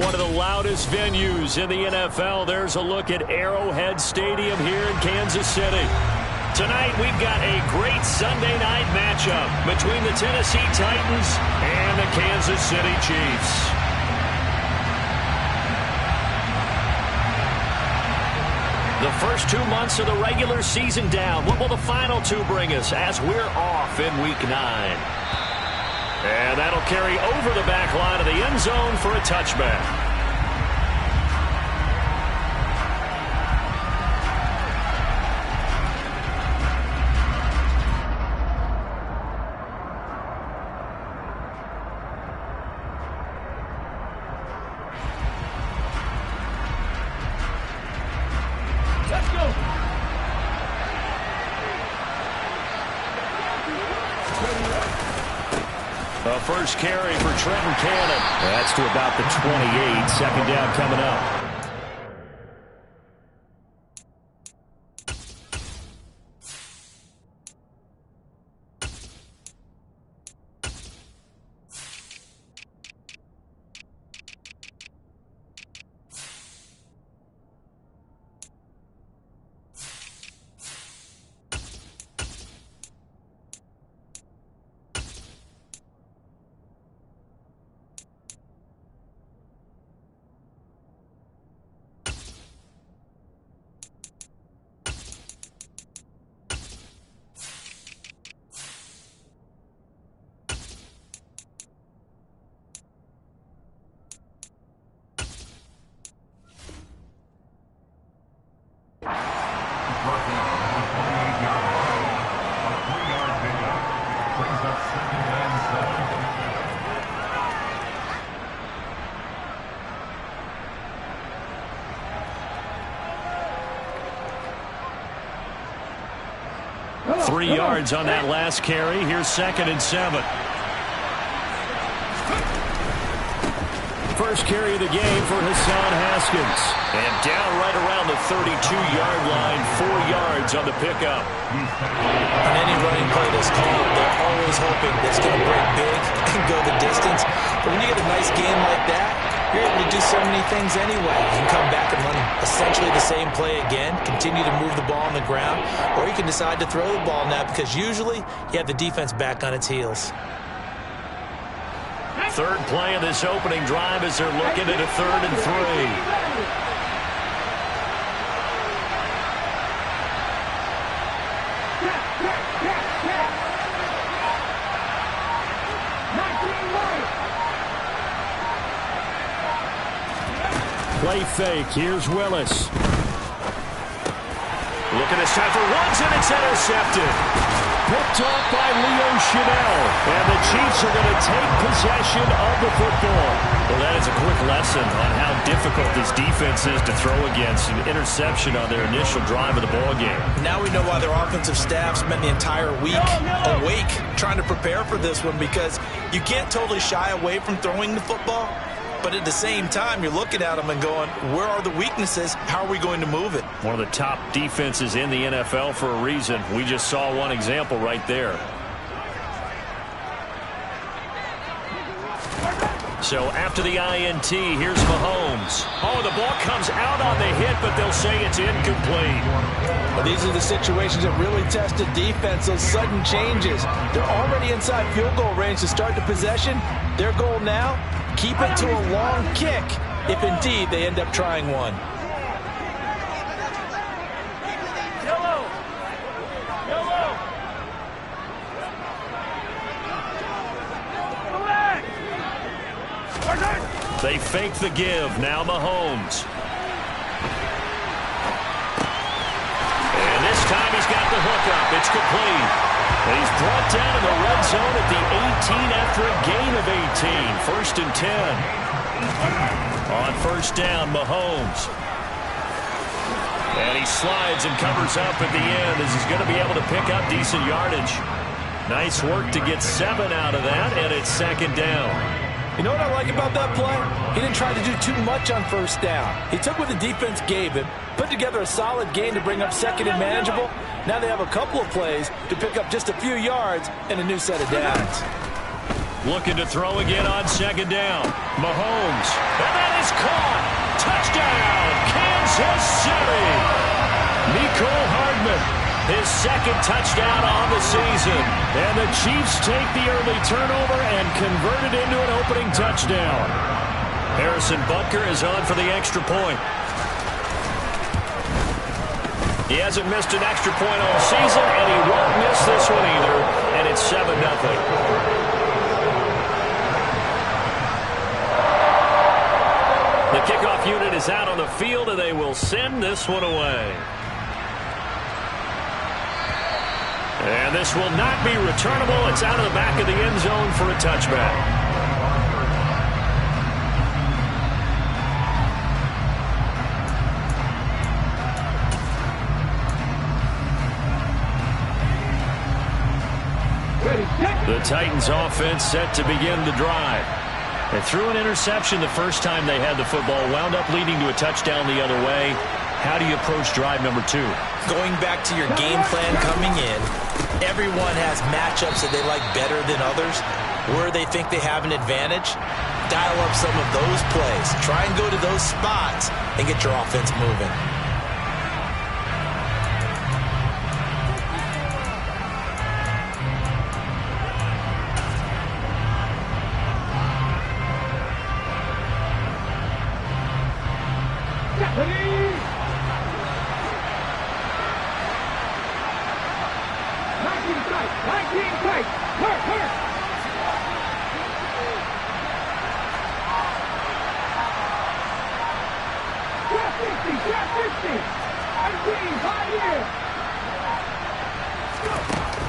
one of the loudest venues in the NFL. There's a look at Arrowhead Stadium here in Kansas City. Tonight, we've got a great Sunday night matchup between the Tennessee Titans and the Kansas City Chiefs. The first 2 months of the regular season down. What will the final two bring us as we're off in Week 9? And that'll carry over the back line of the end zone for a touchback. First carry for Trenton Cannon. That's to about the 28. Second down coming up. Yards on that last carry. Here's 2nd and 7. First carry of the game for Hassan Haskins. And down right around the 32-yard line. 4 yards on the pickup. On any running play that's called, they're always hoping it's going to break big and go the distance. But when you get a nice game like that, you're able to do so many things anyway. You can come back and run essentially the same play again, continue to move the ball on the ground, or you can decide to throw the ball now because usually you have the defense back on its heels. Third play of this opening drive as they're looking at a 3rd and 3. Play fake. Here's Willis. Looking this time for Woods, and it's intercepted. Picked off by Leo Chenal. And the Chiefs are going to take possession of the football. Well, that is a quick lesson on how difficult this defense is to throw against. An interception on their initial drive of the ball game. Now we know why their offensive staff spent the entire week awake trying to prepare for this one, because you can't totally shy away from throwing the football. But at the same time, you're looking at them and going, where are the weaknesses? How are we going to move it? One of the top defenses in the NFL for a reason. We just saw one example right there. So after the INT, here's Mahomes. Oh, the ball comes out on the hit, but they'll say it's incomplete. Well, these are the situations that really test the defense, those sudden changes. They're already inside field goal range to start the possession. Their goal now, keep it to a long kick, if indeed they end up trying one. They fake the give. Now Mahomes. And this time he's got the hookup. It's complete. And he's brought down in the red zone at the 18 after a gain of 18. 1st and 10. On 1st down, Mahomes. And he slides and covers up at the end as he's going to be able to pick up decent yardage. Nice work to get 7 out of that, and it's 2nd down. You know what I like about that play? He didn't try to do too much on 1st down. He took what the defense gave him, put together a solid gain to bring up 2nd and manageable. Now they have a couple of plays to pick up just a few yards and a new set of downs. Looking to throw again on second down. Mahomes. And that is caught. Touchdown, Kansas City. Mecole Hardman, his second touchdown on the season. And the Chiefs take the early turnover and convert it into an opening touchdown. Harrison Butker is on for the extra point. He hasn't missed an extra point all season, and he won't miss this one either. And it's 7-0. The kickoff unit is out on the field, and they will send this one away. And this will not be returnable. It's out of the back of the end zone for a touchback. The Titans offense set to begin the drive. They threw an interception the first time they had the football, wound up leading to a touchdown the other way. How do you approach drive number 2? Going back to your game plan coming in, everyone has matchups that they like better than others. Where they think they have an advantage, dial up some of those plays. Try and go to those spots and get your offense moving.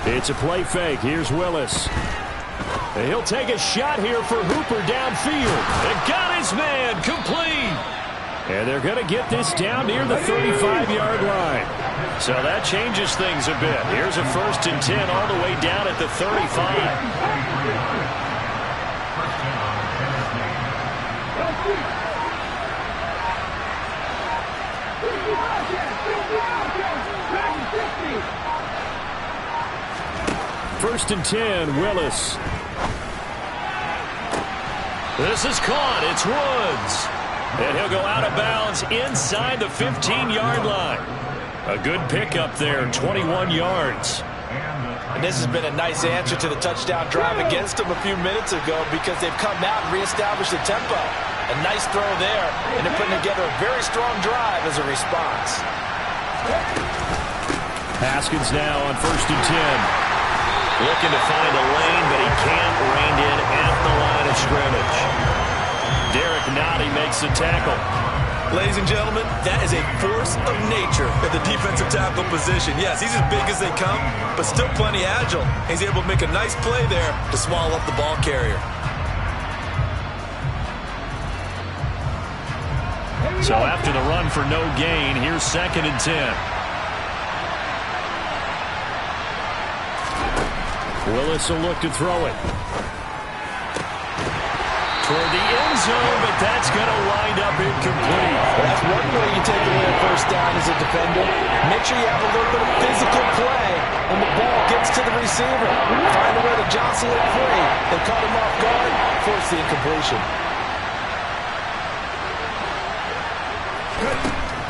It's a play fake. Here's Willis. And he'll take a shot here for Hooper downfield. And got his man complete. And they're going to get this down near the 35-yard line. So that changes things a bit. Here's a 1st and 10 all the way down at the 35. First and 10, Willis. This is caught. It's Woods. And he'll go out of bounds inside the 15-yard line. A good pickup there, 21 yards. And this has been a nice answer to the touchdown drive against them a few minutes ago because they've come out and reestablished the tempo. A nice throw there, and they're putting together a very strong drive as a response. Haskins now on 1st and 10. Looking to find a lane, but he can't rein in at the line of scrimmage. Derek Nottie makes the tackle. Ladies and gentlemen, that is a force of nature at the defensive tackle position. Yes, he's as big as they come, but still plenty agile. He's able to make a nice play there to swallow up the ball carrier. So after the run for no gain, here's 2nd and 10. Willis will look to throw it. Toward the end zone, but that's going to wind up incomplete. Well, that's one way you take away a first down as a defender. Make sure you have a little bit of physical play when the ball gets to the receiver. Find a way to jostle it free. They caught him off guard, force the incompletion.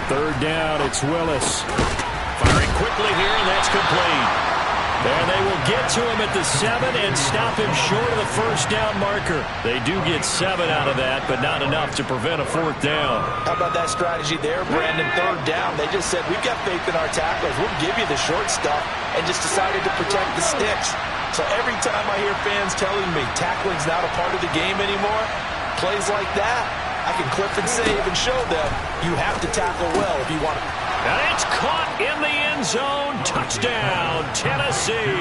3rd down, it's Willis. Firing quickly here, and that's complete. And they will get to him at the 7 and stop him short of the first down marker. They do get 7 out of that, but not enough to prevent a 4th down. How about that strategy there, Brandon? 3rd down. They just said, we've got faith in our tacklers. We'll give you the short stuff, and just decided to protect the sticks. So every time I hear fans telling me tackling's not a part of the game anymore, plays like that, I can clip and save and show them you have to tackle well if you want to. And it's caught in the end zone. Touchdown, Tennessee.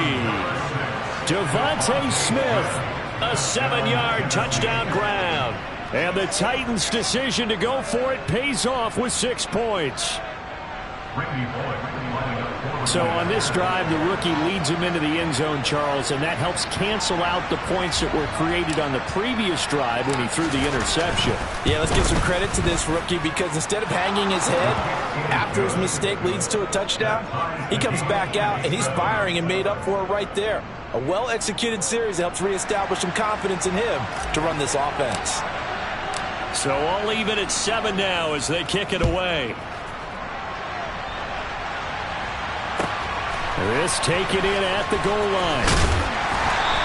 Devontae Smith, a 7-yard touchdown grab. And the Titans' decision to go for it pays off with 6 points. So on this drive, the rookie leads him into the end zone, Charles, and that helps cancel out the points that were created on the previous drive when he threw the interception. Yeah, let's give some credit to this rookie because instead of hanging his head after his mistake leads to a touchdown, he comes back out and he's firing and made up for it right there. A well-executed series that helps reestablish some confidence in him to run this offense. So all even at 7 now as they kick it away. This taken in at the goal line.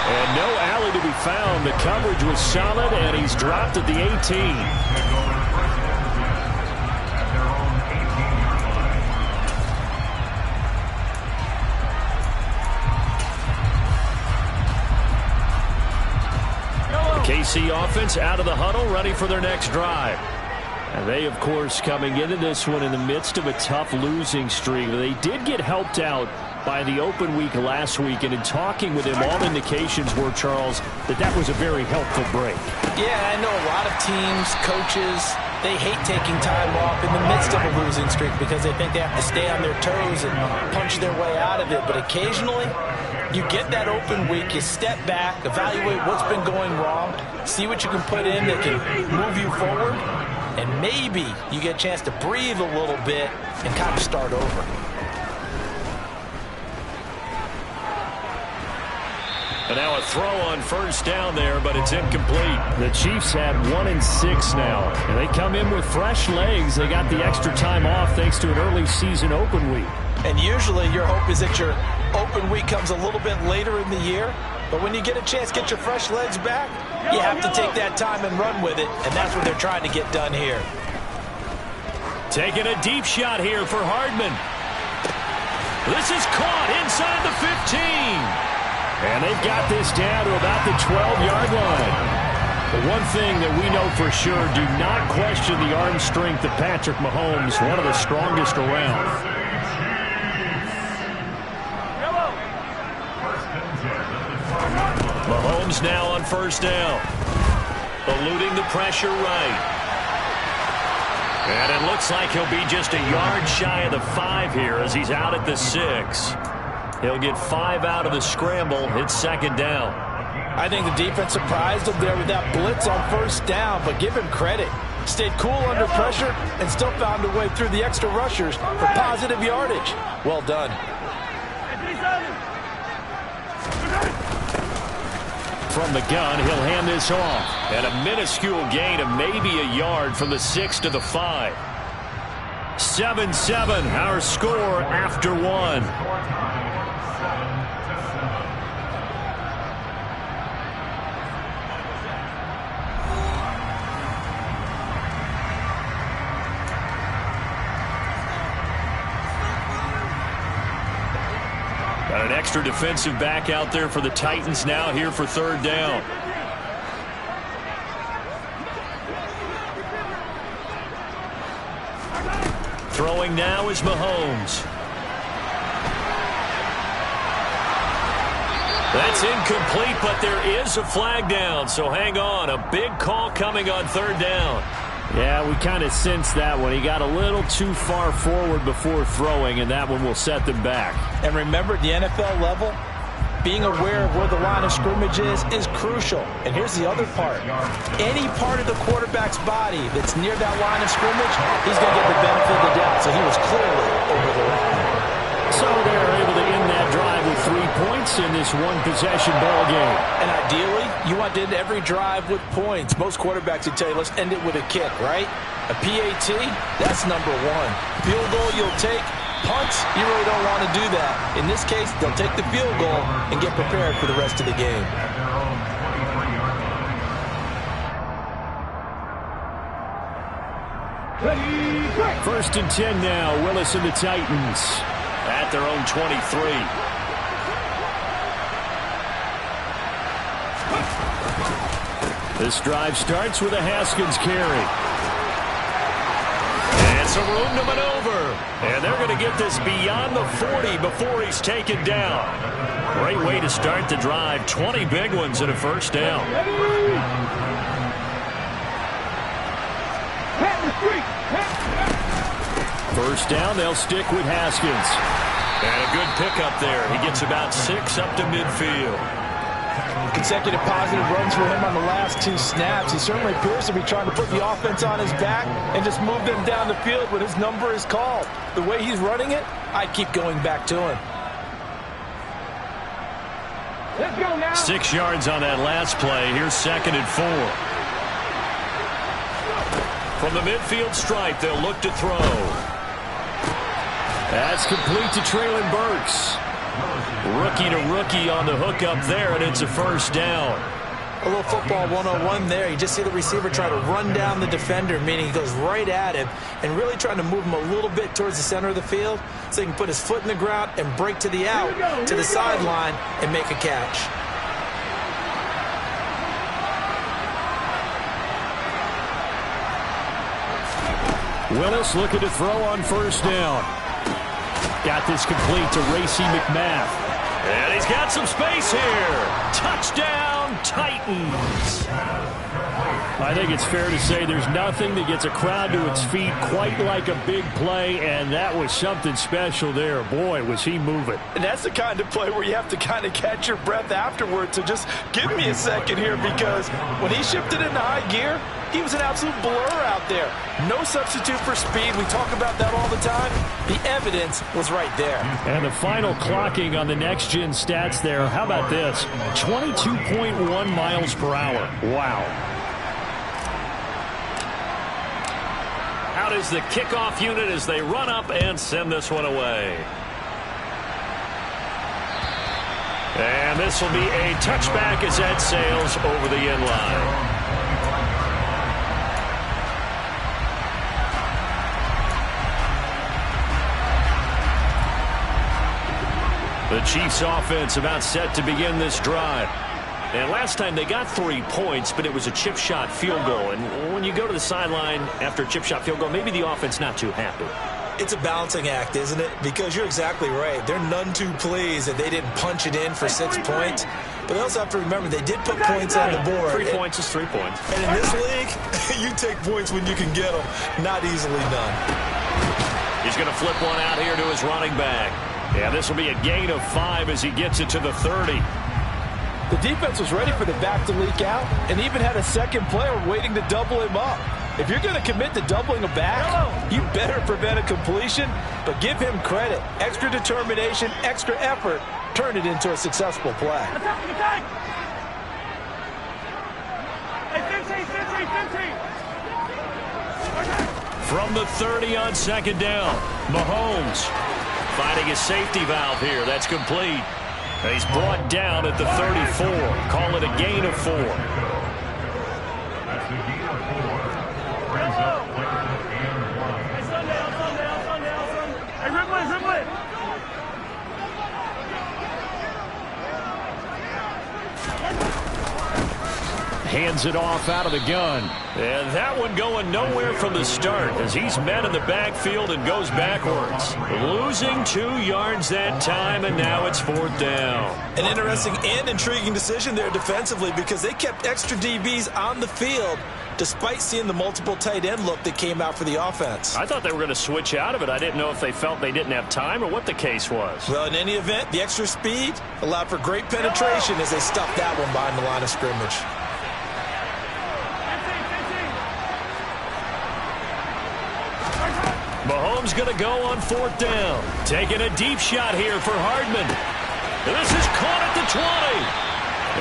And no alley to be found. The coverage was solid, and he's dropped at the 18. The KC offense out of the huddle, ready for their next drive. And they, of course, coming into this one in the midst of a tough losing streak. They did get helped out by the open week last week, and in talking with him, all indications were, Charles, that was a very helpful break. Yeah, I know a lot of teams, coaches, they hate taking time off in the midst of a losing streak because they think they have to stay on their toes and punch their way out of it. But occasionally, you get that open week, you step back, evaluate what's been going wrong, see what you can put in that can move you forward, and maybe you get a chance to breathe a little bit and kind of start over. And now a throw on first down there, but it's incomplete. The Chiefs had 1 and 6 now, and they come in with fresh legs. They got the extra time off thanks to an early season open week. And usually your hope is that your open week comes a little bit later in the year, but when you get a chance to get your fresh legs back, you have to take that time and run with it, and that's what they're trying to get done here. Taking a deep shot here for Hardman. This is caught inside the 15. And they've got this down to about the 12-yard line. The one thing that we know for sure, do not question the arm strength of Patrick Mahomes, one of the strongest around. Mahomes now on first down. Eluding the pressure right. And it looks like he'll be just a yard shy of the 5 here as he's out at the 6. He'll get 5 out of the scramble. It's second down. I think the defense surprised him there with that blitz on first down, but give him credit. Stayed cool under pressure and still found a way through the extra rushers for positive yardage. Well done. From the gun, he'll hand this off. And a minuscule gain of maybe a yard from the 6 to the 5. 7-7, our score after 1. Got an extra defensive back out there for the Titans now here for third down. Throwing now is Mahomes. That's incomplete, but there is a flag down, so hang on. A big call coming on third down. Yeah, we kind of sensed that one. He got a little too far forward before throwing, and that one will set them back. And remember, at the NFL level, being aware of where the line of scrimmage is crucial. And here's the other part. Any part of the quarterback's body that's near that line of scrimmage, he's going to get the benefit of the doubt. So he was clearly over the line. So they're able to end that drive with 3 points in this one-possession ball game. And ideally, you want to end every drive with points. Most quarterbacks would tell you, let's end it with a kick, right? A PAT, that's number 1. Field goal you'll take. Punts, you really don't want to do that. In this case, they'll take the field goal and get prepared for the rest of the game. First and 10 now, Willis and the Titans at their own 23. This drive starts with a Haskins carry. And some room to maneuver. And they're going to get this beyond the 40 before he's taken down. Great way to start the drive. 20 big ones and a first down. First down, they'll stick with Haskins. And a good pickup there. He gets about 6 up to midfield. Consecutive positive runs for him on the last 2 snaps. He certainly appears to be trying to put the offense on his back and just move them down the field when his number is called. The way he's running it, I keep going back to him. Let's go now. 6 yards on that last play. Here's 2nd and 4. From the midfield stripe, they'll look to throw. That's complete to Treylon Burks. Rookie to rookie on the hook up there, and it's a first down. A little football 101 there. You just see the receiver try to run down the defender, meaning he goes right at him and really trying to move him a little bit towards the center of the field so he can put his foot in the ground and break to the out, to the sideline, and make a catch. Willis looking to throw on first down. Got this complete to Racey McMath. And he's got some space here. Touchdown, Titans. I think it's fair to say there's nothing that gets a crowd to its feet quite like a big play, and that was something special there. Boy, was he moving. And that's the kind of play where you have to kind of catch your breath afterwards. So just give me a second here, because when he shifted into high gear, he was an absolute blur out there. No substitute for speed. We talk about that all the time. The evidence was right there. And the final clocking on the next-gen stats there. How about this? 22.1 miles per hour. Wow. Out is the kickoff unit as they run up and send this one away. And this will be a touchback as that sails over the end line. The Chiefs offense about set to begin this drive. And last time they got 3 points, but it was a chip shot field goal. And when you go to the sideline after a chip shot field goal, maybe the offense not too happy. It's a balancing act, isn't it? Because you're exactly right. They're none too pleased that they didn't punch it in for 6 points. But they also have to remember they did put points on the board. 3 points is 3 points. And in this league, you take points when you can get them. Not easily done. He's going to flip one out here to his running back. Yeah, this will be a gain of 5 as he gets it to the 30. The defense was ready for the back to leak out and even had a second player waiting to double him up. If you're going to commit to doubling a back, you better prevent a completion, but give him credit. Extra determination, extra effort, turn it into a successful play. From the 30 on 2nd down, Mahomes finding his safety valve here. That's complete. He's brought down at the 34. Call it a gain of 4. Hands it off out of the gun. And that one going nowhere from the start as he's met in the backfield and goes backwards. Losing 2 yards that time, and now it's 4th down. An interesting and intriguing decision there defensively because they kept extra DBs on the field despite seeing the multiple tight end look that came out for the offense. I thought they were going to switch out of it. I didn't know if they felt they didn't have time or what the case was. Well, in any event, the extra speed allowed for great penetration as they stuffed that one behind the line of scrimmage. Mahomes going to go on 4th down. Taking a deep shot here for Hardman. This is caught at the 20.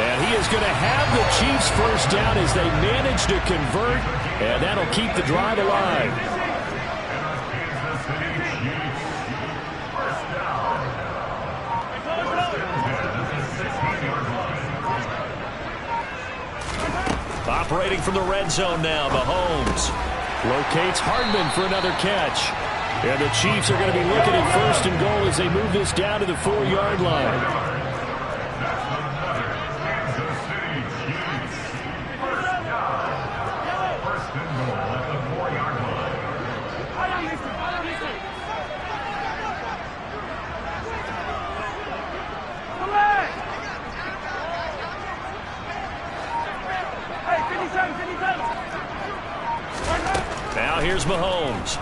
And he is going to have the Chiefs first down as they manage to convert. And that'll keep the drive alive. Operating from the red zone now, Mahomes locates Hardman for another catch. And the Chiefs are going to be looking at 1st and goal as they move this down to the 4-yard line. Now here's Mahomes.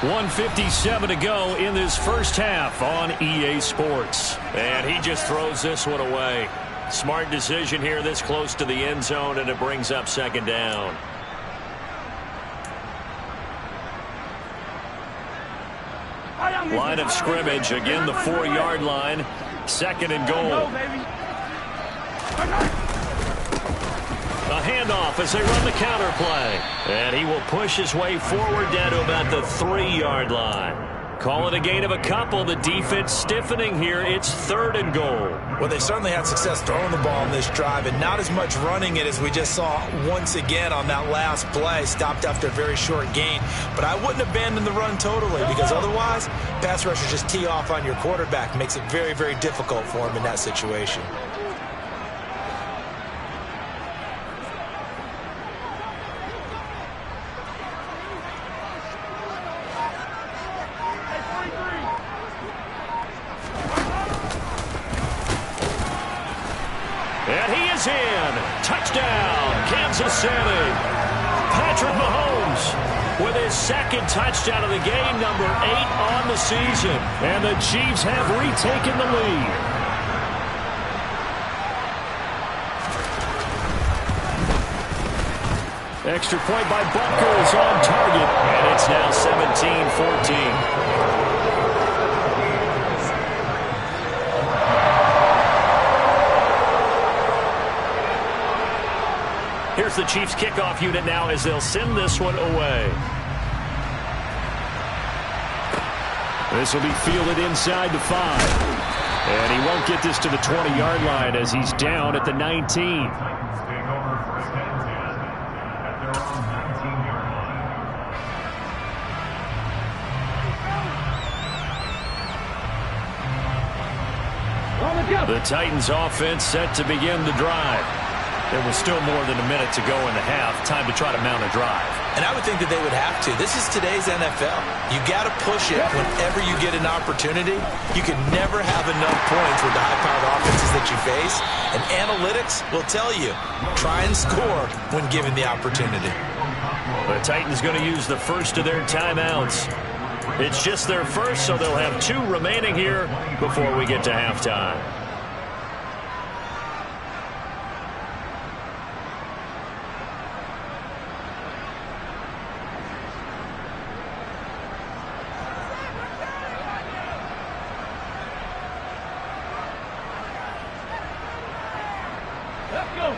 1:57 to go in this first half on EA Sports. And he just throws this one away. Smart decision here this close to the end zone, and it brings up second down. Line of scrimmage, again the 4-yard line. Second and goal. A handoff as they run the counter play. And he will push his way forward down to about the 3-yard line. Call it a gain of a couple. The defense stiffening here. It's third and goal. Well, they certainly had success throwing the ball in this drive and not as much running it as we just saw once again on that last play. Stopped after a very short gain. But I wouldn't abandon the run totally because otherwise, pass rushers just tee off on your quarterback. Makes it very, very difficult for him in that situation. And he is in. Touchdown, Kansas City. Patrick Mahomes with his second touchdown of the game, number 8 on the season. And the Chiefs have retaken the lead. Extra point by Buckers on target. And it's now 17-14. Here's the Chiefs kickoff unit now as they'll send this one away. This will be fielded inside the 5. And he won't get this to the 20-yard line as he's down at the 19. The Titans offense set to begin the drive. There was still more than a minute to go in the half. Time to try to mount a drive. And I would think that they would have to. This is today's NFL. You got to push it whenever you get an opportunity. You can never have enough points with the high-powered offenses that you face. And analytics will tell you, try and score when given the opportunity. The Titans going to use the first of their timeouts. It's just their first, so they'll have 2 remaining here before we get to halftime.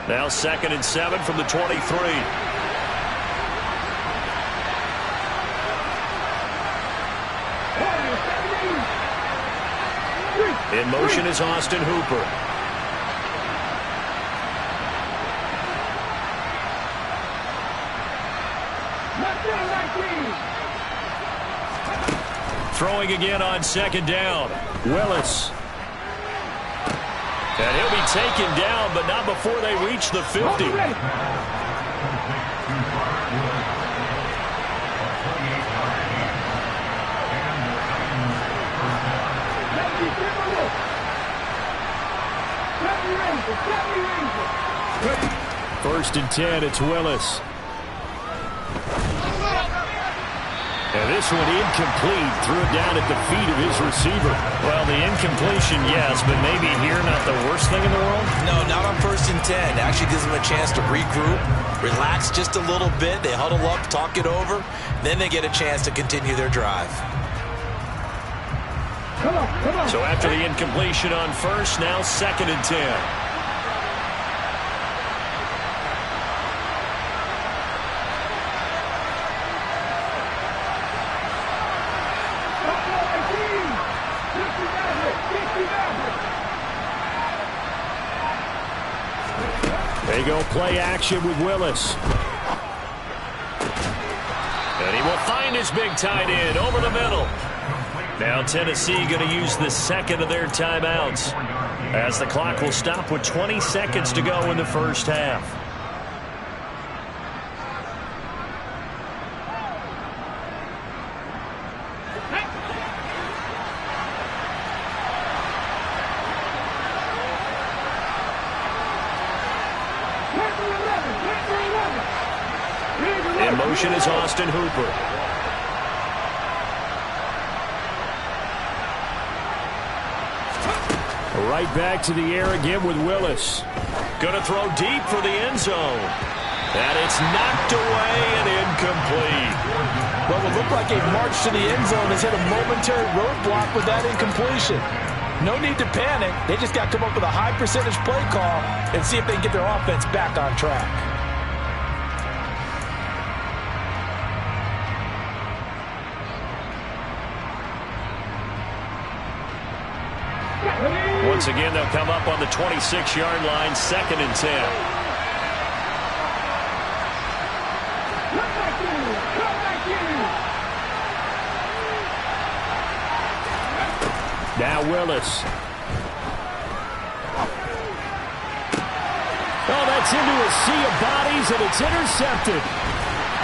Now 2nd and 7 from the 23. In motion is Austin Hooper. Throwing again on 2nd down. Willis. And he'll be taken down, but not before they reach the 50. First and 10, it's Willis. And this one incomplete. Threw it down at the feet of his receiver. Well, the incompletion, yes, but maybe here not the worst thing in the world? No, not on 1st and 10. It actually gives them a chance to regroup, relax just a little bit. They huddle up, talk it over. Then they get a chance to continue their drive. So after the incompletion on 1st, now 2nd and 10. They go play action with Willis. And he will find his big tight end over the middle. Now Tennessee going to use the 2nd of their timeouts as the clock will stop with 20 seconds to go in the first half. In motion is Austin Hooper. Right back to the air again with Willis. Going to throw deep for the end zone. And it's knocked away and incomplete. What would look like a march to the end zone has hit a momentary roadblock with that incompletion. No need to panic. They just got to come up with a high percentage play call and see if they can get their offense back on track. Once again, they'll come up on the 26-yard line, 2nd and 10. Now Willis. Oh, that's into a sea of bodies, and it's intercepted.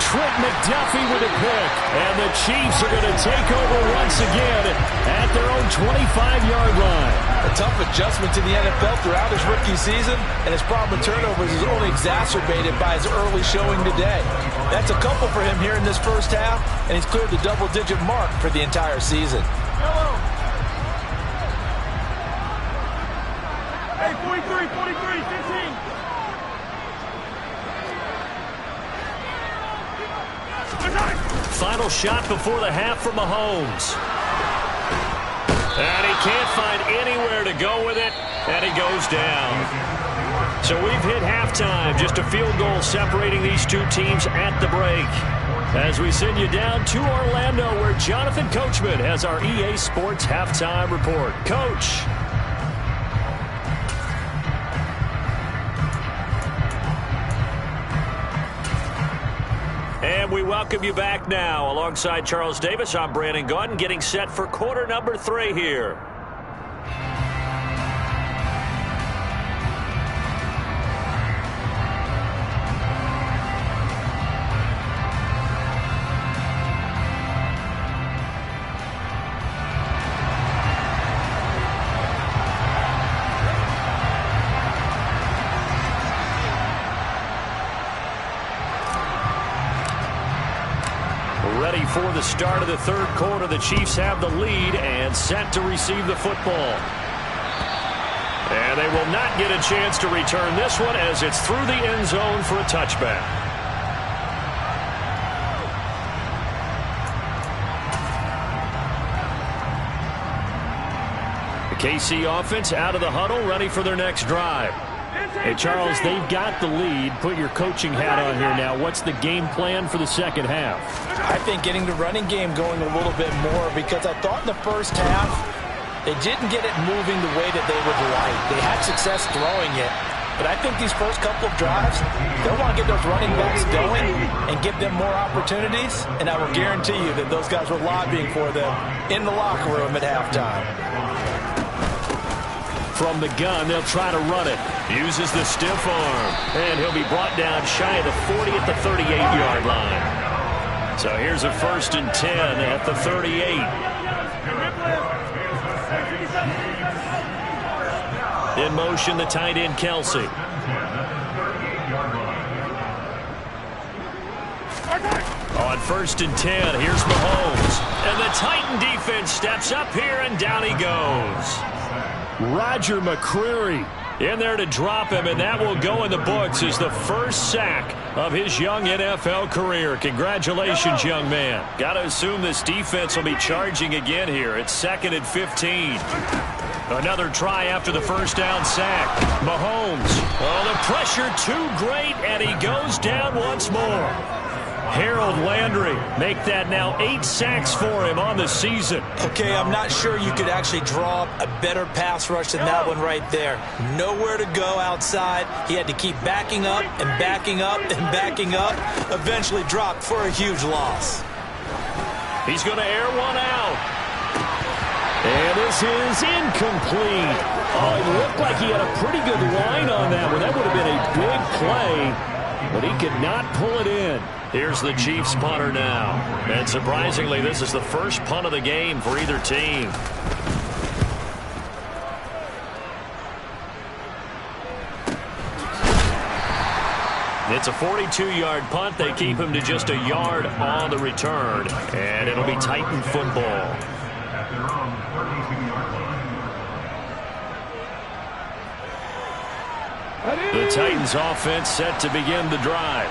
Trent McDuffie with a pick. And the Chiefs are going to take over once again at their own 25-yard line. A tough adjustment to the NFL throughout his rookie season, and his problem with turnovers is only exacerbated by his early showing today. That's a couple for him here in this first half, and he's cleared the double-digit mark for the entire season. Hey, 43, 15. Final shot before the half from Mahomes. And he can't find anywhere to go with it, and he goes down. So we've hit halftime, just a field goal separating these two teams at the break. As we send you down to Orlando, where Jonathan Coachman has our EA Sports Halftime Report. Coach. And we welcome you back now. Alongside Charles Davis, I'm Brandon Gaudin, getting set for quarter number 3 here. Ready for the start of the third quarter. The Chiefs have the lead and set to receive the football. And they will not get a chance to return this one as it's through the end zone for a touchback. The KC offense out of the huddle, ready for their next drive. Hey, Charles, they've got the lead. Put your coaching hat on here now. What's the game plan for the second half? I think getting the running game going a little bit more, because I thought in the first half they didn't get it moving the way that they would like. They had success throwing it, but I think these first couple of drives, they'll want to get those running backs going and give them more opportunities, and I will guarantee you that those guys were lobbying for them in the locker room at halftime. From the gun, they'll try to run it. Uses the stiff arm. And he'll be brought down shy of the 40 at the 38-yard line. So here's a 1st and 10 at the 38. In motion, the tight end, Kelsey. On 1st and 10, here's Mahomes. And the Titan defense steps up here, and down he goes. Roger McCreary in there to drop him, and that will go in the books as the first sack of his young NFL career. Congratulations, young man. Got to assume this defense will be charging again here. It's 2nd and 15. Another try after the first down sack. Mahomes. Oh, the pressure too great, and he goes down once more. Harold Landry make that now 8 sacks for him on the season. Okay, I'm not sure you could actually draw a better pass rush than that one right there. Nowhere to go outside. He had to keep backing up and backing up and backing up. Eventually dropped for a huge loss. He's going to air one out. And this is incomplete. Oh, it looked like he had a pretty good line on that one. That would have been a big play, but he could not pull it in. Here's the Chiefs punter now. And surprisingly, this is the first punt of the game for either team. It's a 42-yard punt. They keep him to just a yard on the return. And it'll be Titan football. The Titans offense set to begin the drive.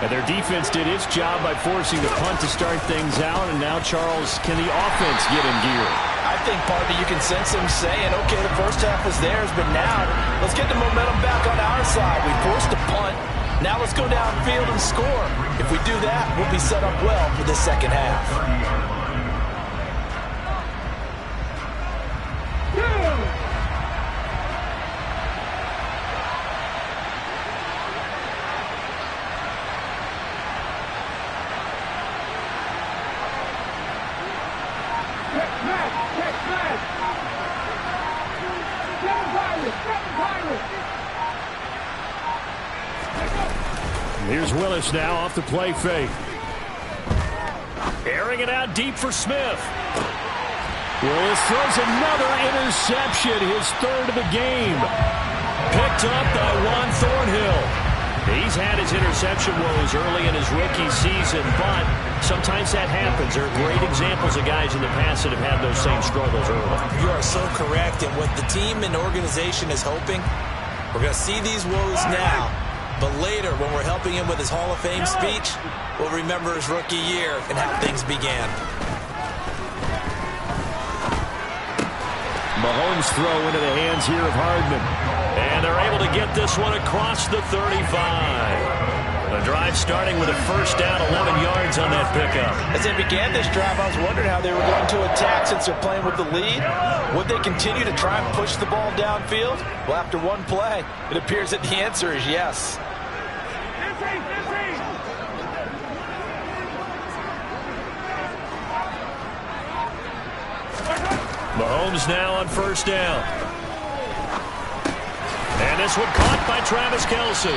And their defense did its job by forcing the punt to start things out. And now, Charles, can the offense get in gear? I think, partner, you can sense them saying, okay, the first half was theirs, but now let's get the momentum back on our side. We forced a punt. Now let's go downfield and score. If we do that, we'll be set up well for the second half. Here's Willis now off the play fake. Airing it out deep for Smith. Willis throws another interception, his third of the game. Picked up by Juan Thornhill. He's had his interception woes early in his rookie season, but sometimes that happens. There are great examples of guys in the past that have had those same struggles early. You are so correct, and what the team and organization is hoping, we're going to see these woes now. But later, when we're helping him with his Hall of Fame speech, we'll remember his rookie year and how things began. Mahomes throw into the hands here of Hardman. And they're able to get this one across the 35. The drive starting with a first down, 11 yards on that pickup. As they began this drive, I was wondering how they were going to attack since they're playing with the lead. Would they continue to try and push the ball downfield? Well, after one play, it appears that the answer is yes. Mahomes now on first down. And this one caught by Travis Kelce.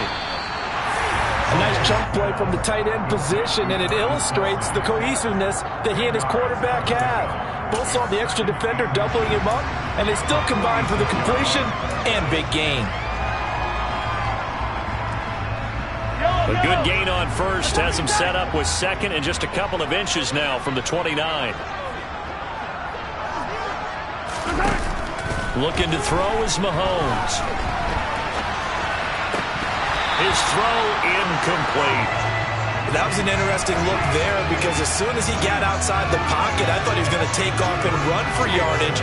A nice chunk play from the tight end position, and it illustrates the cohesiveness that he and his quarterback have. Both saw the extra defender doubling him up, and they still combined for the completion and big gain. A good gain on first has him set up with second and just a couple of inches now from the 29. Looking to throw is Mahomes. His throw incomplete. That was an interesting look there because as soon as he got outside the pocket, I thought he was going to take off and run for yardage.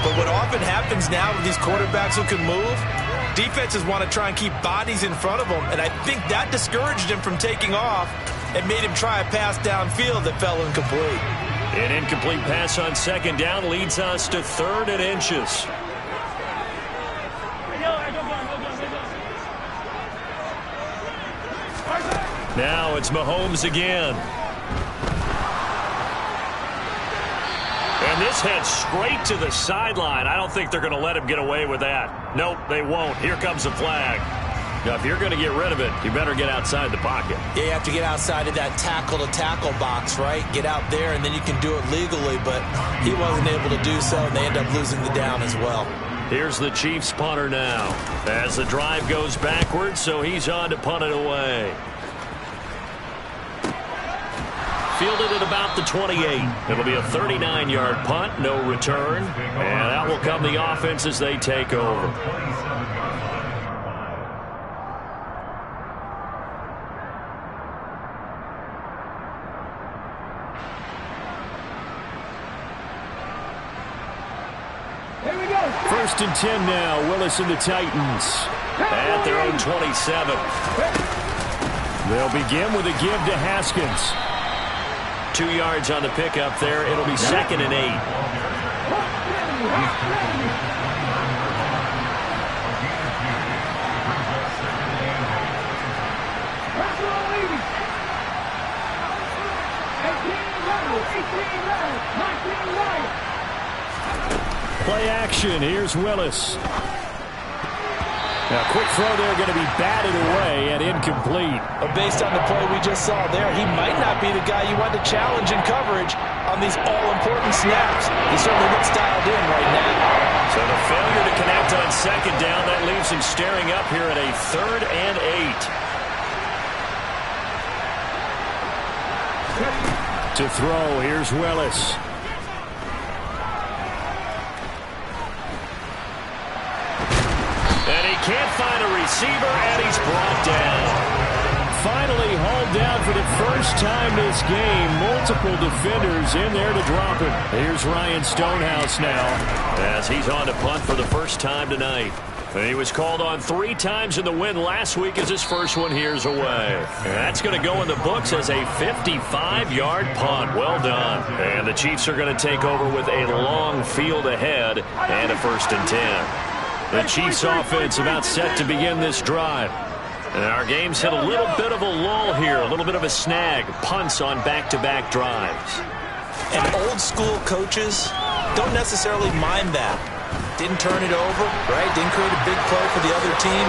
But what often happens now with these quarterbacks who can move, defenses want to try and keep bodies in front of them, and I think that discouraged him from taking off and made him try a pass downfield that fell incomplete. An incomplete pass on second down leads us to third and inches. Now it's Mahomes again. And this heads straight to the sideline. I don't think they're going to let him get away with that. Nope, they won't. Here comes the flag. Now, if you're going to get rid of it, you better get outside the pocket. Yeah, you have to get outside of that tackle-to-tackle box, right? Get out there, and then you can do it legally. But he wasn't able to do so, and they end up losing the down as well. Here's the Chiefs punter now. As the drive goes backwards, so he's on to punt it away. Fielded at about the 28. It'll be a 39-yard punt, no return. And that will come the offense as they take over. Here we go. First and 10 now. Willis and the Titans at their own 27. They'll begin with a give to Haskins. 2 yards on the pickup there. It'll be second and 8. Play action. Here's Willis. Now, quick throw there, going to be batted away and incomplete. Based on the play we just saw there, he might not be the guy you want to challenge in coverage on these all-important snaps. He certainly looks dialed in right now. So the failure to connect on second down, that leaves him staring up here at a third and 8. To throw, here's Willis. And he can't find a receiver, and he's brought down. Finally hauled down for the first time this game. Multiple defenders in there to drop him. Here's Ryan Stonehouse now as he's on to punt for the first time tonight. He was called on 3 times in the win last week as his first one here's away. And that's going to go in the books as a 55-yard punt. Well done. And the Chiefs are going to take over with a long field ahead and a 1st and 10. The Chiefs offense about set to begin this drive. And our game's hit a little bit of a lull here, a little bit of a snag. Punts on back-to-back drives. And old-school coaches don't necessarily mind that. Didn't turn it over, right? Didn't create a big play for the other team.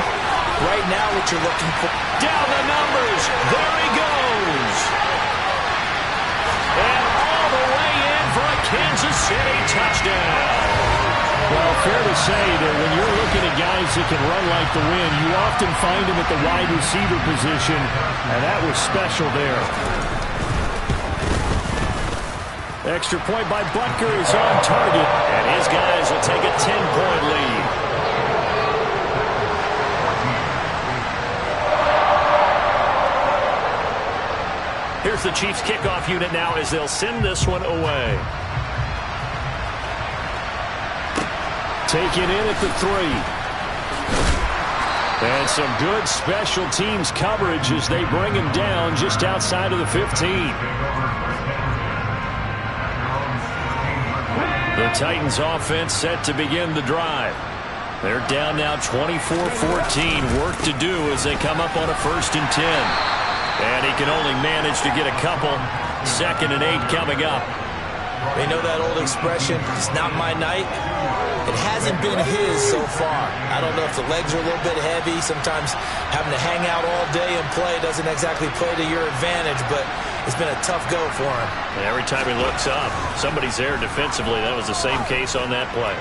Right now, what you're looking for. Down the numbers. There he goes. And all the way in for a Kansas City touchdown. Well, fair to say that when you're looking at guys that can run like the wind, you often find them at the wide receiver position, and that was special there. Extra point by Butker is on target, and his guys will take a 10-point lead. Here's the Chiefs kickoff unit now as they'll send this one away. Taken in at the 3. And some good special teams coverage as they bring him down just outside of the 15. The Titans offense set to begin the drive. They're down now 24-14. Work to do as they come up on a 1st and 10. And he can only manage to get a couple. 2nd and 8 coming up. They know that old expression, it's not my night. It hasn't been his so far. I don't know if the legs are a little bit heavy. Sometimes having to hang out all day and play doesn't exactly play to your advantage, but it's been a tough go for him. And every time he looks up, somebody's there defensively. That was the same case on that play.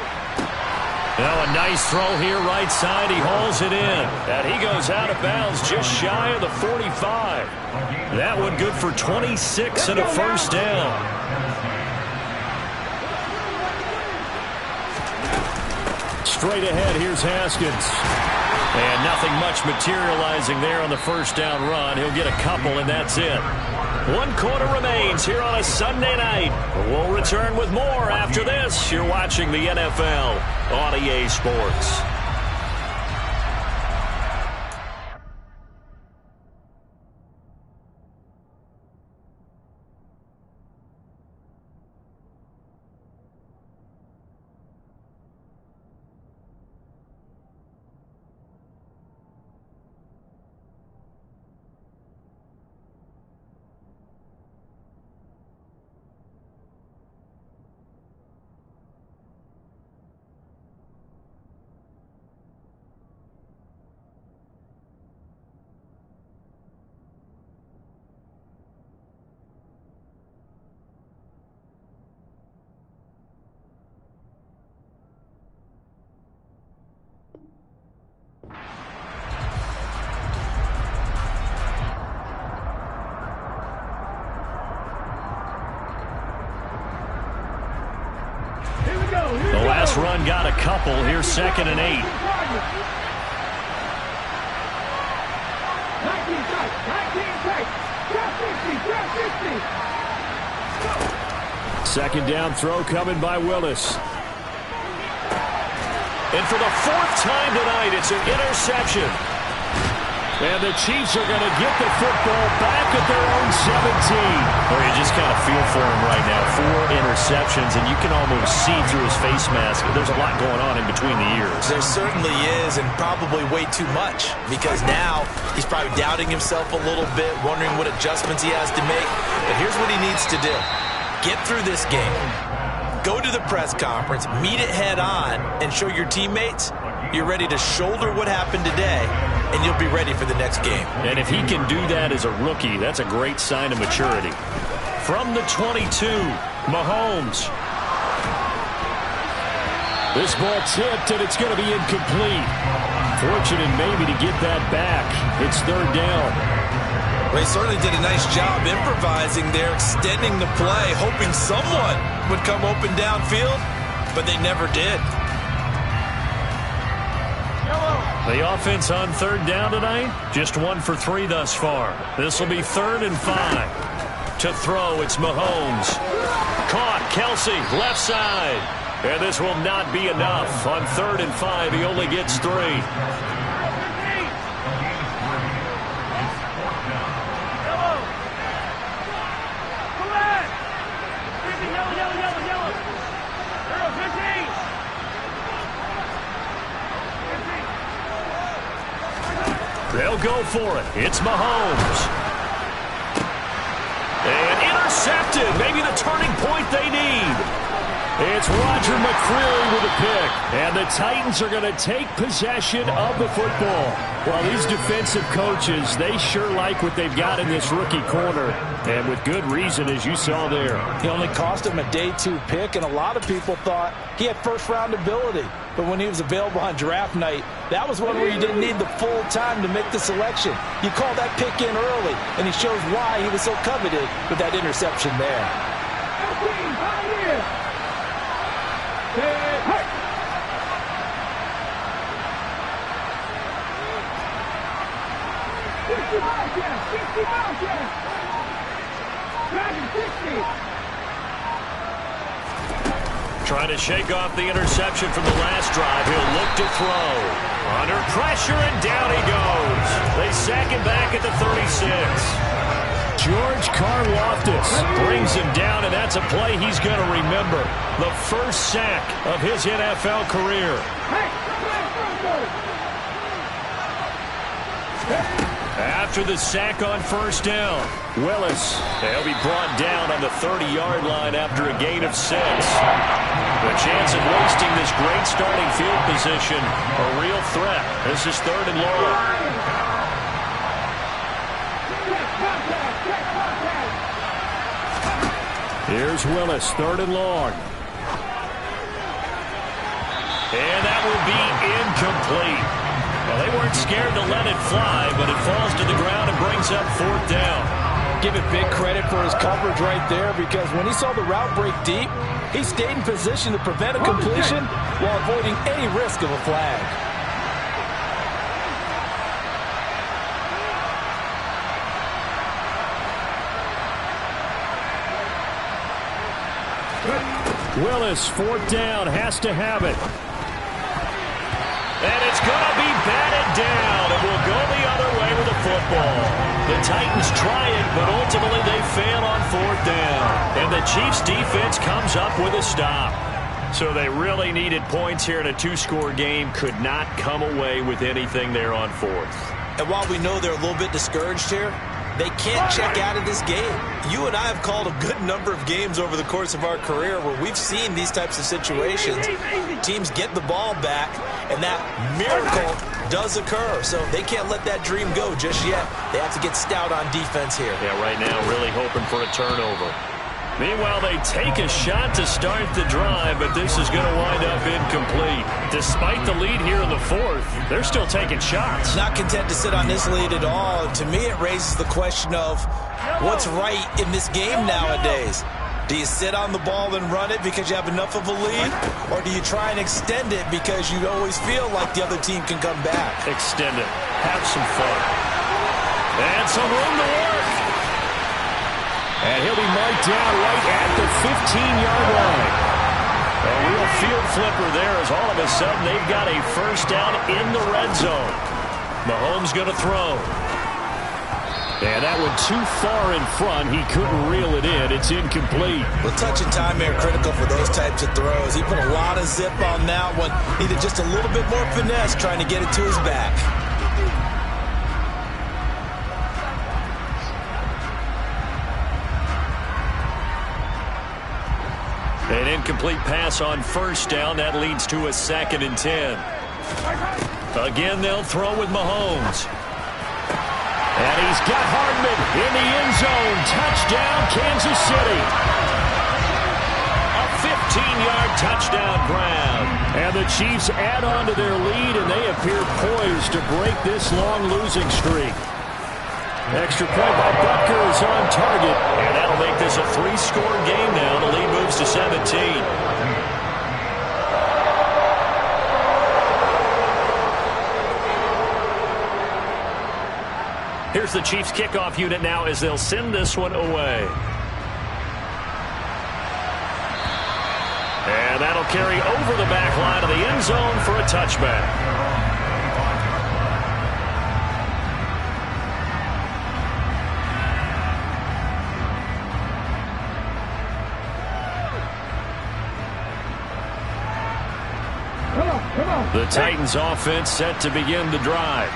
Now a nice throw here right side. He hauls it in. And he goes out of bounds just shy of the 45. That one good for 26 and a 1st down. Straight ahead, here's Haskins. And nothing much materializing there on the 1st down run. He'll get a couple, and that's it. 1 quarter remains here on a Sunday night. We'll return with more after this. You're watching the NFL on EA Sports. The last run got a couple. Here's 2nd and 8. Second down throw coming by Willis. And for the 4th time tonight, it's an interception. And the Chiefs are going to get the football back at their own 17. Well, you just kind of feel for him right now. 4 interceptions, and you can almost see through his face mask. There's a lot going on in between the ears. There certainly is, and probably way too much, because now he's probably doubting himself a little bit, wondering what adjustments he has to make. But here's what he needs to do. Get through this game. Go to the press conference, meet it head on, and show your teammates you're ready to shoulder what happened today, and you'll be ready for the next game. And if he can do that as a rookie, that's a great sign of maturity. From the 22, Mahomes. This ball tipped, and it's going to be incomplete. Fortunate maybe to get that back. It's 3rd down. Well, he certainly did a nice job improvising there, extending the play, hoping someone would come open downfield, but they never did. The offense on third down tonight, just 1 for 3 thus far. This will be 3rd and 5. To throw, it's Mahomes. Caught, Kelsey, left side. And this will not be enough. On 3rd and 5, he only gets 3. They'll go for it. It's Mahomes. And intercepted. Maybe the turning point they need. It's Roger McCreary with a pick. And the Titans are going to take possession of the football. Well, these defensive coaches, they sure like what they've got in this rookie corner. And with good reason, as you saw there. He only cost him a day 2 pick, and a lot of people thought he had first-round ability. But when he was available on draft night, that was one where you didn't need the full time to make the selection. You call that pick in early, and he shows why he was so coveted with that interception there. Trying to shake off the interception from the last drive. He'll look to throw. Under pressure, and down he goes. They sack him back at the 36. George Karlaftis brings him down, and that's a play he's going to remember. The first sack of his NFL career. After the sack on first down, Willis, he'll be brought down on the 30-yard line after a gain of 6. The chance of wasting this great starting field position, a real threat. This is 3rd and long. Here's Willis, 3rd and long. And that will be incomplete. Well, they weren't scared to let it fly, but it falls to the ground and brings up 4th down. Give it big credit for his coverage right there, because when he saw the route break deep, he stayed in position to prevent a completion while avoiding any risk of a flag. Willis, 4th down, has to have it. And it's going to be batted down, and will go the other way with the football. The Titans try it, but ultimately they fail on 4th down. And the Chiefs' defense comes up with a stop. So they really needed points here in a 2-score game. Could not come away with anything there on 4th. And while we know they're a little bit discouraged here, they can't check out of this game. You and I have called a good number of games over the course of our career where we've seen these types of situations. Teams get the ball back, and that miracle does occur. So they can't let that dream go just yet. They have to get stout on defense here. Yeah, right now really hoping for a turnover. Meanwhile, they take a shot to start the drive, but this is going to wind up incomplete. Despite the lead here in the 4th, they're still taking shots. Not content to sit on this lead at all. To me, it raises the question of what's right in this game nowadays. Do you sit on the ball and run it because you have enough of a lead? Or do you try and extend it because you always feel like the other team can come back? Extend it. Have some fun. And some room to work. And he'll be marked down right at the 15-yard line. A real field flipper there, as all of a sudden they've got a first down in the red zone. Mahomes going to throw. And that one too far in front. He couldn't reel it in. It's incomplete. Well, touch and time are critical for those types of throws. He put a lot of zip on that one. Needed just a little bit more finesse trying to get it to his back. An incomplete pass on first down. That leads to a 2nd and 10. Again, they'll throw with Mahomes. And he's got Hardman in the end zone. Touchdown, Kansas City. A 15-yard touchdown grab. And the Chiefs add on to their lead, and they appear poised to break this long losing streak. Extra point by Butker is on target, and that'll make this a 3-score game now. The lead moves to 17. Here's the Chiefs kickoff unit now as they'll send this one away. And that'll carry over the back line of the end zone for a touchback. The Titans offense set to begin the drive.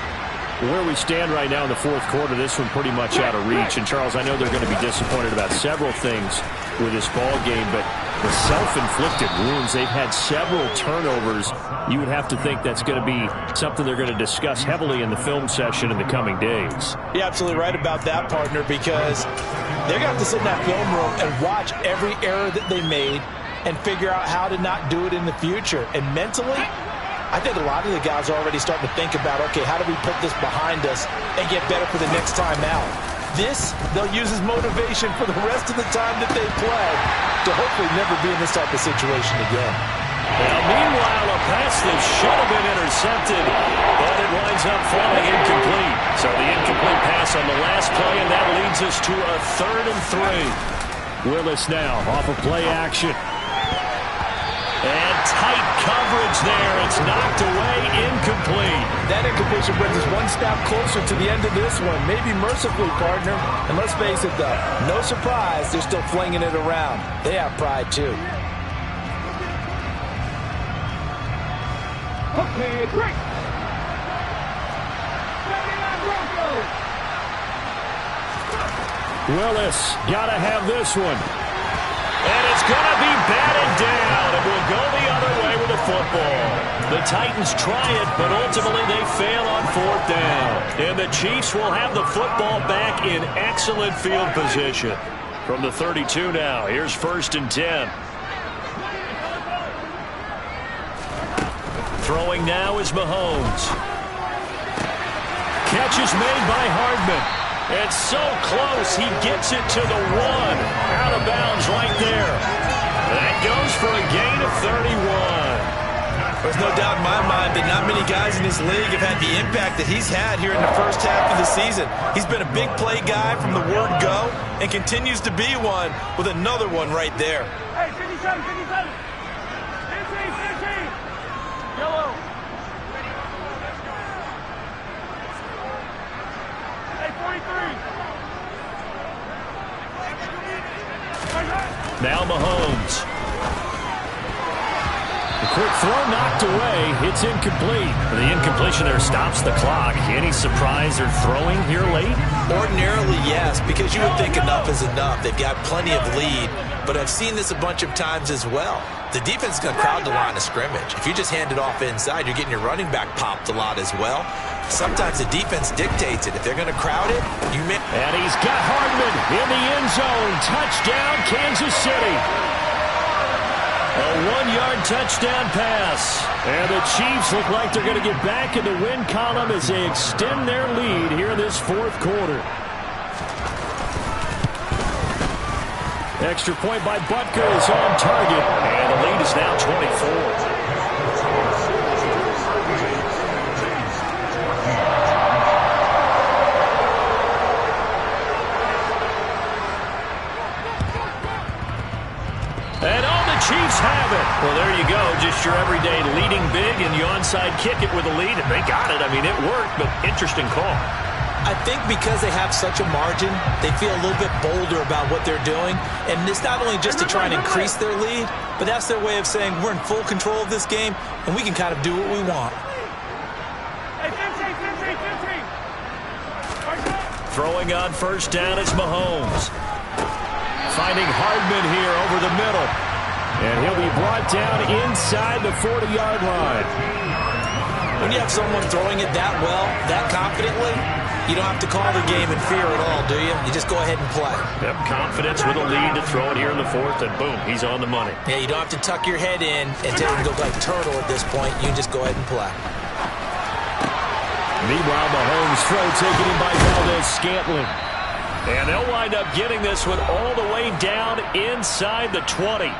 Where we stand right now in the fourth quarter, this one pretty much out of reach. And, Charles, I know they're going to be disappointed about several things with this ball game, but the self-inflicted wounds, they've had several turnovers. You would have to think that's going to be something they're going to discuss heavily in the film session in the coming days. You're absolutely right about that, partner, because they're going to have to sit in that film room and watch every error that they made and figure out how to not do it in the future. And mentally, I think a lot of the guys are already starting to think about, okay, how do we put this behind us and get better for the next time out? This, they'll use as motivation for the rest of the time that they play to hopefully never be in this type of situation again. Now, meanwhile, a pass that should have been intercepted, but it winds up falling incomplete. So the incomplete pass on the last play, and that leads us to a 3rd and 3. Willis now off of play action. And tight coverage there. It's knocked away, incomplete. That incompletion brings us one step closer to the end of this one. Maybe mercifully, partner. And let's face it, though, no surprise, they're still flinging it around. They have pride, too. Okay, break. Willis got to have this one. And it's going to be batted down. It will go the other way with the football. The Titans try it, but ultimately they fail on 4th down. And the Chiefs will have the football back in excellent field position. From the 32 now, here's 1st and 10. Throwing now is Mahomes. Catch is made by Hardman. It's so close, he gets it to the 1. Out of bounds right there. That goes for a gain of 31. There's no doubt in my mind that not many guys in this league have had the impact that he's had here in the first half of the season. He's been a big play guy from the word go and continues to be one with another one right there. Hey, 57, 57. 15, 15. Yellow. Now Mahomes. The quick throw knocked away. It's incomplete. The incompletion there stops the clock. Any surprise they're throwing here late? Ordinarily, yes, because you would think enough is enough. They've got plenty of lead, but I've seen this a bunch of times as well. The defense is going to crowd the line of scrimmage. If you just hand it off inside, you're getting your running back popped a lot as well. Sometimes the defense dictates it. If they're going to crowd it, you may... And he's got Hardman in the end zone. Touchdown, Kansas City. A 1-yard touchdown pass. And the Chiefs look like they're going to get back in the win column as they extend their lead here in this 4th quarter. Extra point by Butker is on target. And the lead is now 24. And all the Chiefs have it. Well, there you go. Just your everyday leading big, and you onside kick it with a lead, and they got it. I mean, it worked, but interesting call. I think because they have such a margin, they feel a little bit bolder about what they're doing. And it's not only just to try and increase their lead, but that's their way of saying we're in full control of this game, and we can kind of do what we want. Hey, 15, 15, 15. Throwing on 1st down is Mahomes. Finding Hardman here over the middle. And he'll be brought down inside the 40-yard line. When you have someone throwing it that well, that confidently, you don't have to call the game in fear at all, do you? You just go ahead and play. Yep, confidence with a lead to throw it here in the 4th, and boom, he's on the money. Yeah, you don't have to tuck your head in and tell him to go like turtle at this point. You just go ahead and play. Meanwhile, Mahomes' throw taken in by Valdes-Scantling. And they'll wind up getting this one all the way down inside the 20.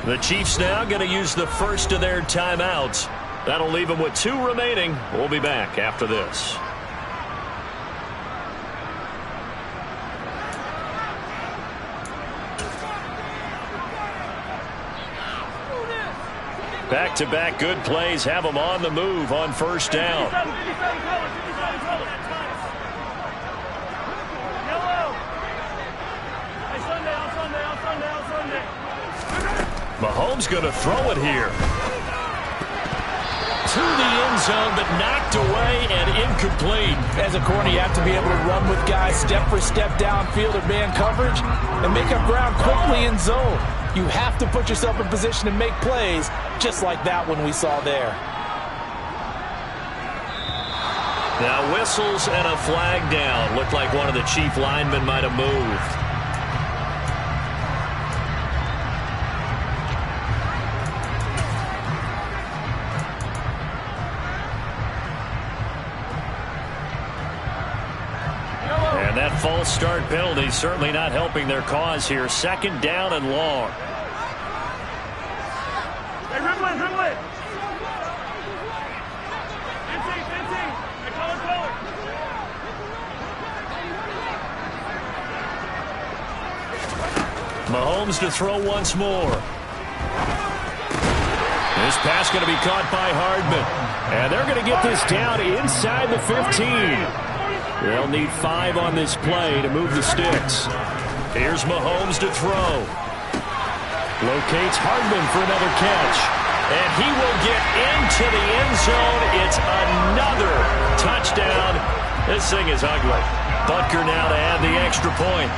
The Chiefs now going to use the first of their timeouts. That'll leave them with 2 remaining. We'll be back after this. Back-to-back good plays have them on the move on first down. Mahomes going to throw it here. To the end zone, but knocked away and incomplete. As a corner, you have to be able to run with guys step for step downfield or man coverage and make up ground quickly in zone. You have to put yourself in position to make plays, just like that one we saw there. Now whistles and a flag down. Looked like one of the Chief linemen might have moved. And that false start penalty certainly not helping their cause here. Second down and long. Hey, dribble it, dribble it. Fancy. Hey, call it. Mahomes to throw once more. This pass going to be caught by Hardman. And they're going to get this down inside the 15. They'll need 5 on this play to move the sticks. Here's Mahomes to throw. Locates Hardman for another catch. And he will get into the end zone. It's another touchdown. This thing is ugly. Butker now to add the extra point.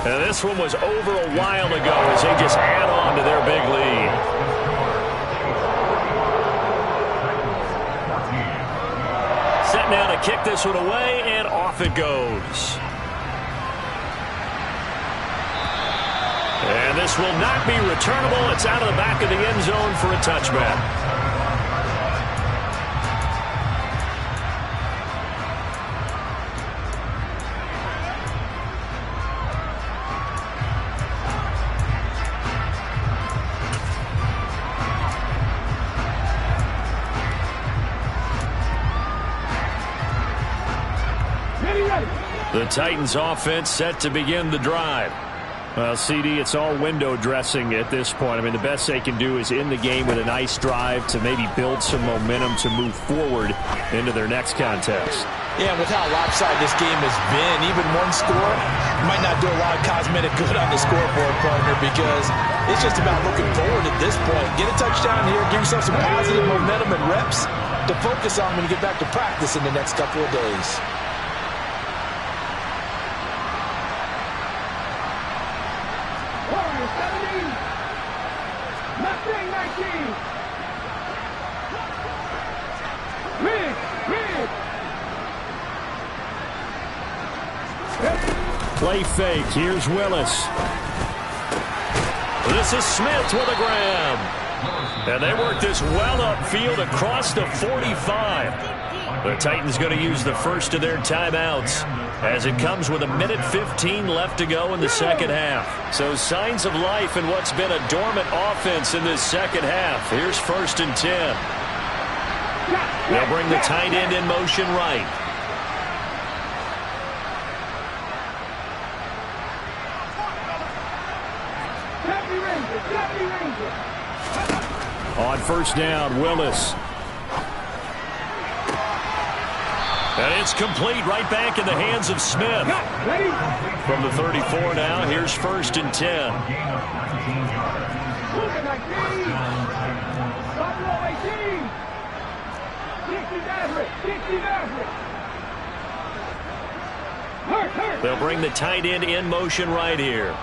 And this one was over a while ago as they just add on to their big lead. Set now to kick this one away, and off it goes. And this will not be returnable. It's out of the back of the end zone for a touchback. The Titans offense set to begin the drive. Well, CD, it's all window dressing at this point. I mean, the best they can do is in the game with a nice drive to maybe build some momentum to move forward into their next contest. Yeah, with how lopsided this game has been, even one score might not do a lot of cosmetic good on the scoreboard, partner, because it's just about looking forward at this point. Get a touchdown here, give yourself some positive momentum and reps to focus on when you get back to practice in the next couple of days. Play fake. Here's Willis. This is Smith with a grab. And they work this well upfield across the 45. The Titans going to use the first of their timeouts as it comes with 1:15 left to go in the second half. So signs of life in what's been a dormant offense in this second half. Here's 1st and 10. They'll bring the tight end in motion right. On first down, Willis. And it's complete right back in the hands of Smith. From the 34 now, here's 1st and 10. They'll bring the tight end in motion right here.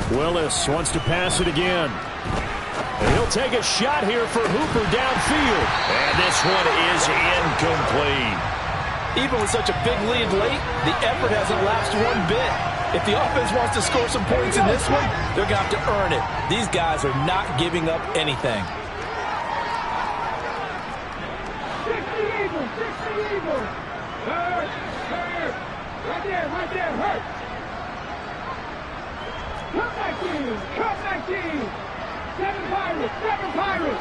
Willis wants to pass it again. And he'll take a shot here for Hooper downfield. And this one is incomplete. Even with such a big lead late, the effort hasn't lapsed one bit. If the offense wants to score some points in this one, they're going to have to earn it. These guys are not giving up anything. Right there, hurt. Come back in. 7 Pirates.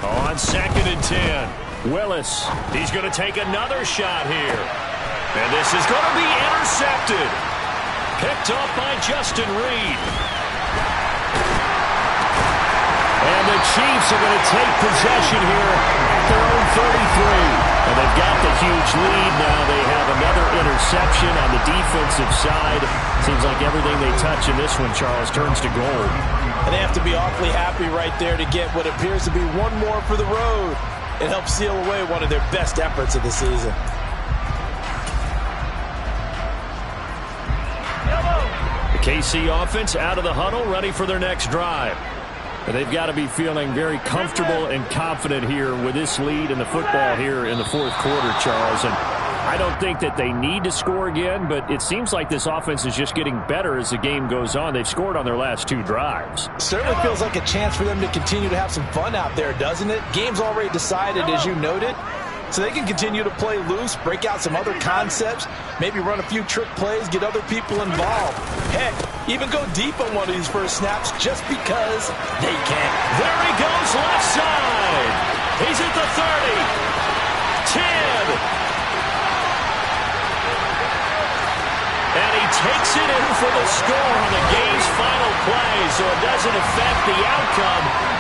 On 2nd and 10. Willis, he's going to take another shot here. And this is going to be intercepted. Picked up by Justin Reed. And the Chiefs are going to take possession here at their own 33. And they've got the huge lead now. They have another interception on the defensive side. Seems like everything they touch in this one, Charles, turns to gold. And they have to be awfully happy right there to get what appears to be one more for the road. It helps seal away one of their best efforts of the season. The KC offense out of the huddle, ready for their next drive. And they've got to be feeling very comfortable and confident here with this lead in the football here in the 4th quarter, Charles. And I don't think that they need to score again, but it seems like this offense is just getting better as the game goes on. They've scored on their last 2 drives. Certainly feels like a chance for them to continue to have some fun out there, doesn't it? Game's already decided, as you noted. So they can continue to play loose, break out some other concepts, maybe run a few trick plays, get other people involved. Heck, even go deep on one of these first snaps just because they can. There he goes left side. He's at the 30. 10. And he takes it in for the score on the game's final play, so it doesn't affect the outcome.